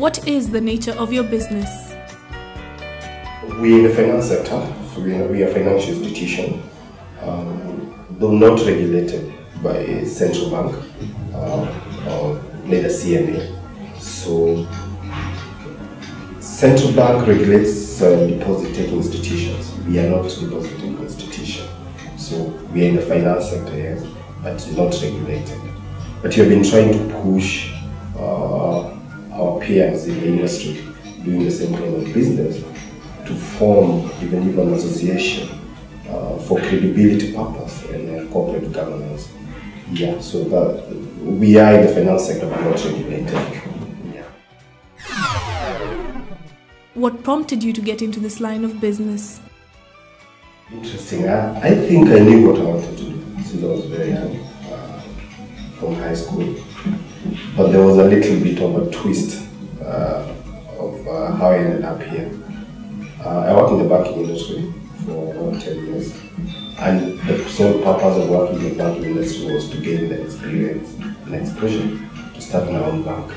What is the nature of your business? We're in the finance sector, so we are a financial institution, though not regulated by a central bank or neither CMA. So, central bank regulates deposit-taking institutions. We are not a deposit-taking institution. So, we are in the finance sector, yes, but not regulated. But we have been trying to push our peers in the industry doing the same kind of business to form even an association for credibility purpose and corporate governance. Yeah, so that we are in the finance sector but not regulated. Yeah. What prompted you to get into this line of business? Interesting. I think I knew what I wanted to do since I was very young, from high school. But there was a little bit of a twist of how I ended up here. I worked in the banking industry for about 10 years, and the sole purpose of working in the banking industry was to gain the experience and exposure to start my own bank.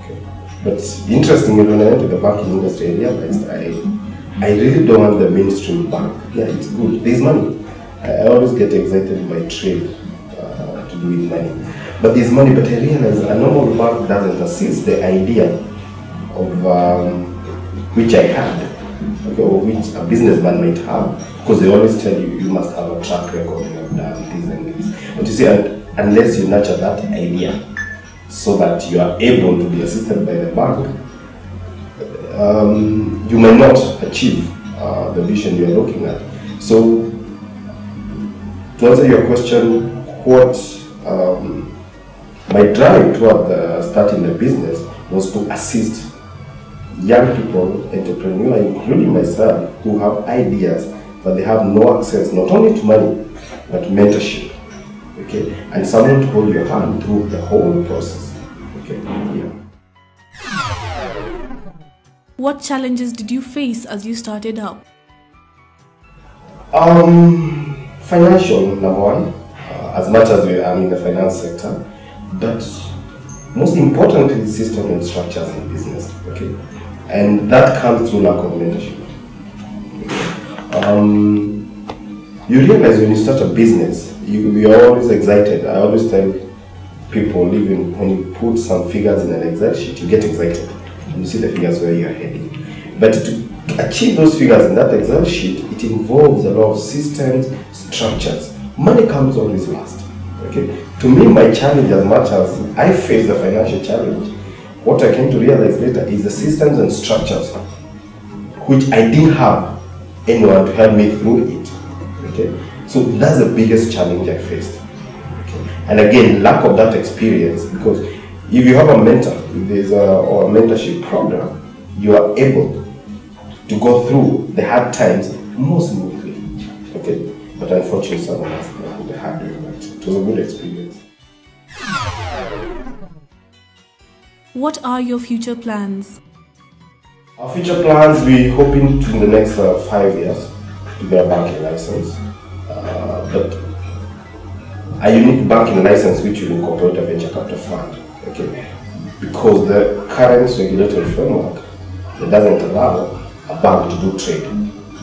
Okay. But interestingly, when I entered the banking industry, I realized I really don't want the mainstream bank. Yeah, it's good, there's money. I always get excited in my trade to do with money. But there's money, but I realized a normal bank doesn't assist the idea of which I had. Okay, or which a businessman might have, because they always tell you you must have a track record, you have done this and this. But you see, unless you nurture that idea so that you are able to be assisted by the bank, you may not achieve the vision you are looking at. So, to answer your question, what my drive toward starting the business was to assist young people, entrepreneurs, including myself, who have ideas, but they have no access not only to money, but mentorship, okay, and someone to hold your hand through the whole process, okay, yeah. What challenges did you face as you started up? Financial, number one, as much as I'm in the finance sector, but most importantly, system and structures in business, okay. And that comes through lack of mentorship. You realize when you start a business, you are always excited. I always tell people, even when you put some figures in an Excel sheet, you get excited and you see the figures where you are heading. But to achieve those figures in that Excel sheet, it involves a lot of systems, structures. Money comes always last. Okay? To me, my challenge, as much as I face the financial challenge, what I came to realize later is the systems and structures which I didn't have anyone to help me through it. Okay? So that's the biggest challenge I faced. Okay? And again, lack of that experience, because if you have a mentor, if there's or a mentorship program, you are able to go through the hard times more smoothly. Okay? But unfortunately, someone has to go the hard way, but it was a good experience. What are your future plans? Our future plans, we're hoping to, in the next 5 years, to get a banking license. But a unique banking license which will incorporate a venture capital fund. Okay? Because the current regulatory framework doesn't allow a bank to do trade,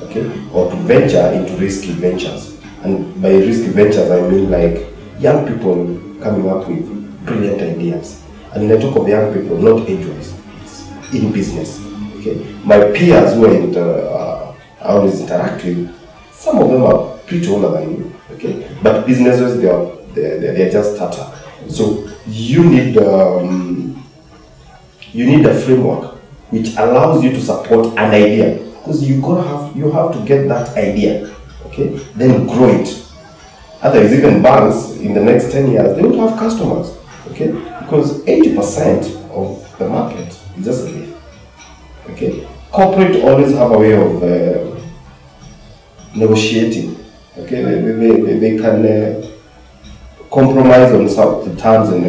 okay, or to venture into risky ventures. And by risky ventures, I mean like young people coming up with brilliant ideas. And when I talk of young people, not age-wise, it's in business. Okay, my peers who I always interact with, some of them are pretty older than me. Okay, but businesses they're just startup. So you need a framework which allows you to support an idea, because you have to get that idea, okay, then grow it. Otherwise, even banks in the next 10 years they won't have customers, okay, because 80% of the market is just a myth. Okay, corporate always have a way of negotiating. Okay, they can compromise on some of the terms and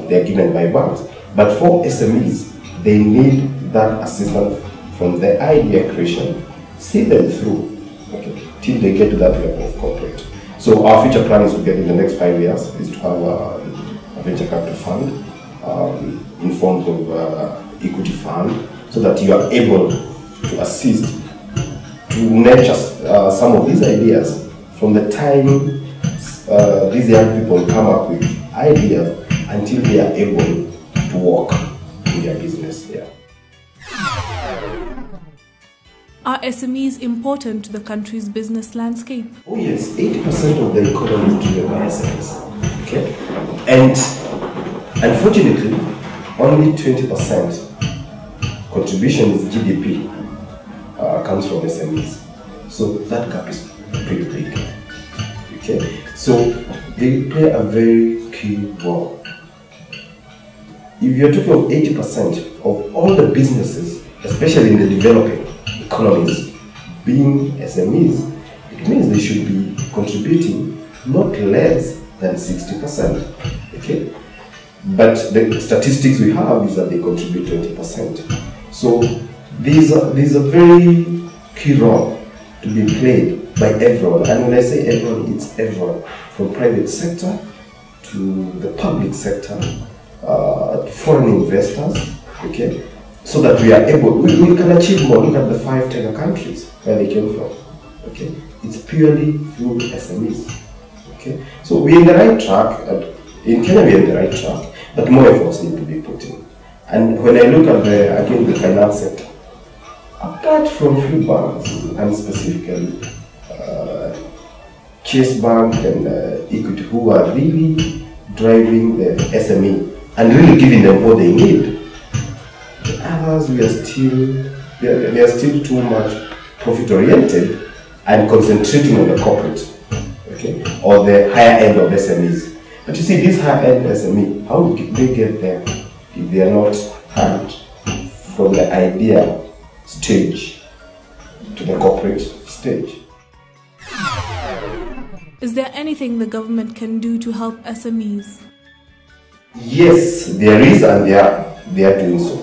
they're given by banks. But for SMEs, they need that assistance from the idea creation, see them through, okay, till they get to that level of corporate. So our future plan is to get in the next 5 years is to have a venture capital fund in forms of equity fund so that you are able to assist to nurture some of these ideas from the time these young people come up with ideas until they are able to work in their business. Yeah. Are SMEs important to the country's business landscape? Oh yes, 80% of the economy is driven by SMEs. Okay, and unfortunately, only 20% contribution is GDP comes from SMEs. So that gap is pretty big. Okay, so they play a very key role. If you're talking of 80% of all the businesses, especially in the developing economies, being SMEs, it means they should be contributing not less than 60%. Okay, but the statistics we have is that they contribute 20%. So there's a very key role to be played by everyone, and when I say everyone, it's everyone from private sector to the public sector, to foreign investors. Okay, so that we are able, we can achieve more. Look at the 5 Tiger countries where they came from. Okay, it's purely through SMEs. Okay, so we're in the right track. In Kenya, we're in the right track, but more efforts need to be put in. And when I look at the finance sector, apart from few banks, and specifically Chase Bank and Equity, who are really driving the SME and really giving them what they need, the others, they are still too much profit oriented and concentrating on the corporate, okay, or the higher end of SMEs. But you see, this higher end SME, how do they get there if they are not hand from the idea stage to the corporate stage? Is there anything the government can do to help SMEs? Yes, there is, and they are doing so.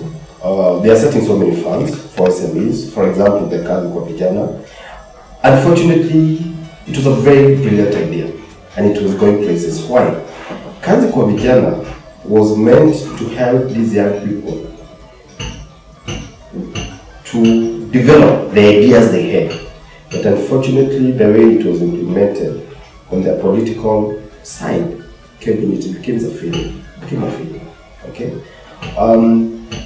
They are setting so many funds for SMEs. For example, the Kazi kwa Vijana. Unfortunately, it was a very brilliant idea, and it was going places. Why? Kazi kwa Vijana was meant to help these young people to develop the ideas they had. But unfortunately, the way it was implemented on the political side it became a failure. Okay.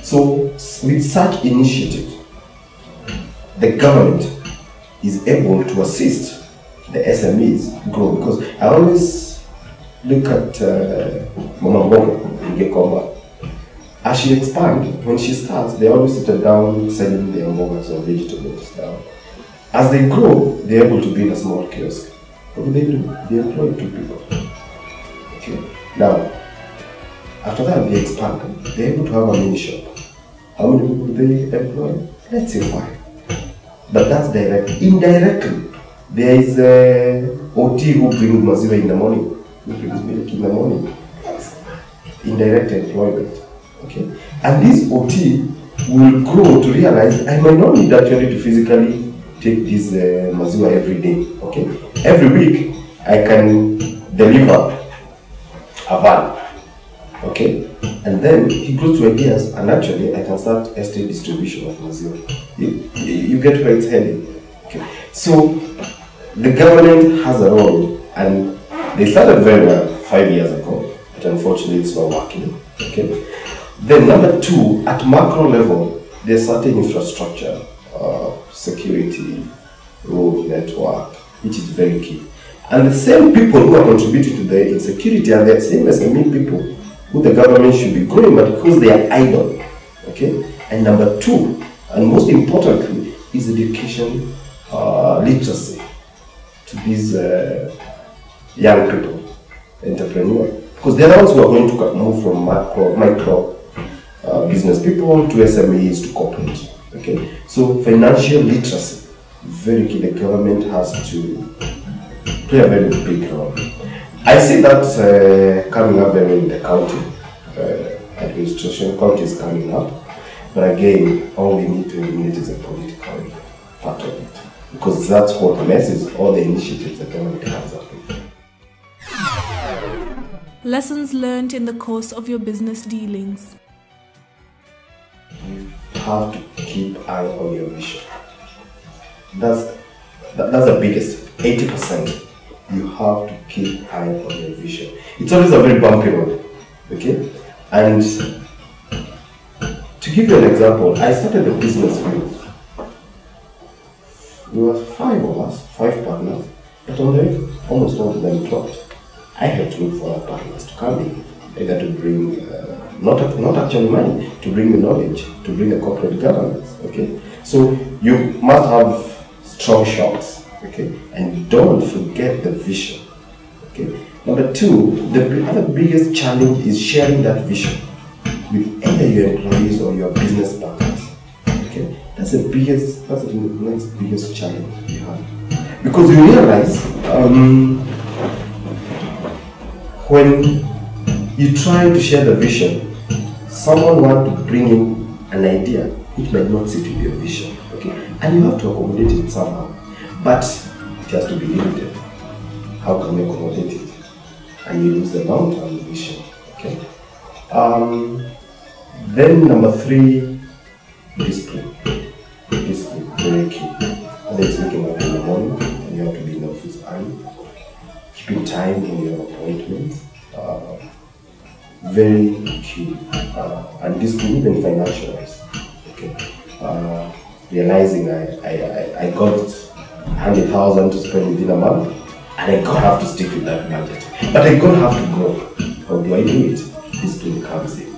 So with such initiative, the government is able to assist the SMEs grow, because I always look at Mama Mboga in Gekomba. As she expands, when she starts, they always sit down selling their mbogas or vegetables. As they grow, they're able to build a small kiosk. What do? They employ 2 people. Okay. Now, after that, they expand. They're able to have a mini shop. How many people do they employ? Let's say 5. But that's direct. Indirectly, there is a OT who brings maziwa in the morning, who brings milk in the morning. That's indirect employment. Okay? And this OT will grow to realize I might not need actually to physically take this maziwa every day. Okay? Every week, I can deliver a van. Okay? And then he goes to ideas, and actually I can start estate distribution of maziwa. You get where it's heading. Okay. So the government has a role, and they started very well 5 years ago, but unfortunately it's not working. Okay. Then number 2, at macro level, there's certain infrastructure, security, road network, which is very key. And the same people who are contributing to the insecurity are the same SME people who the government should be growing, but because they are idle. Okay? And number 2, and most importantly, is education literacy to these young people, entrepreneurs. Because they're the ones who are going to move from micro business people to SMEs to corporate. Okay? So financial literacy, very key. The government has to play a very big role. I see that coming up very in the county administration. County is coming up, but again, all we need to eliminate is a political part of it, because that's what messes all the initiatives the government has up with. Lessons learned in the course of your business dealings. you have to keep eye on your vision. That's the biggest, 80%. You have to keep eye on your vision. It's always a very bumpy road, okay? And to give you an example, I started a business with, we were 5 of us, 5 partners, but on the way, almost all of them dropped. I had to look for our partners to come in, either to bring, not actually money, to bring the knowledge, to bring the corporate governance, okay? So you must have strong shots, okay? And don't forget the vision, okay? Number 2, the other biggest challenge is sharing that vision with either your employees or your business partners, okay? That's the next biggest challenge you have. Because you realize, when you try to share the vision, someone wants to bring in an idea which might not sit with your vision, okay? And you have to accommodate it somehow, but it has to be limited. How can you accommodate it? And you lose the long-term vision, okay? Then number 3, discipline. Discipline, very key. And it's waking up in the morning, and you have to be in the office early. Keeping time in your appointments, very key. And discipline, even financial-wise, okay? Realizing I got 100,000 to spend within a month, and I don't have to stick with that budget. But I don't have to grow. How do I do it? Discipline comes in.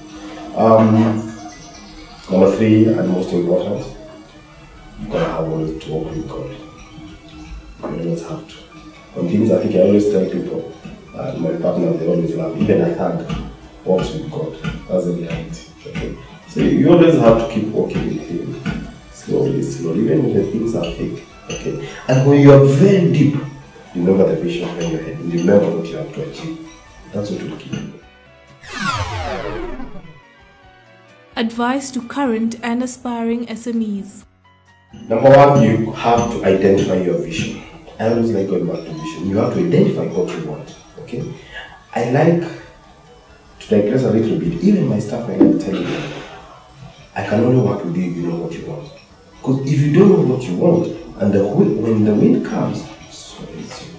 Number 3, and most important, you gotta have always to work with God. You always have to. When things, I think I always tell people, my partner, they always laugh, even a thug works with God. That's the reality. Okay? So you always have to keep working with Him. Slowly, even when the things are fake. Okay? And when you are very deep, remember the vision in your head. Remember what you have to achieve. That's what will keep you. Advice to current and aspiring SMEs. Number 1, you have to identify your vision. I always like going back to vision. You have to identify what you want. Okay? I like to digress a little bit. Even my staff, I like telling them, I can only work with you if you know what you want. Because if you don't know what you want, and when the wind comes, so is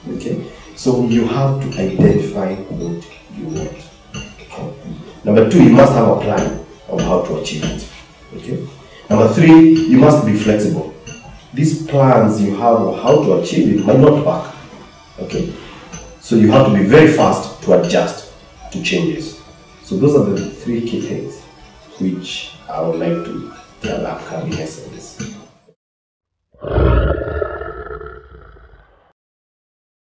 you. Okay? So you have to identify what you want. Okay? Number 2, you must have a plan of how to achieve it. Okay? Number 3, you must be flexible. These plans you have of how to achieve it might not work. Okay? So you have to be very fast to adjust to changes. So those are the 3 key things which I would like to tell upcoming SMEs.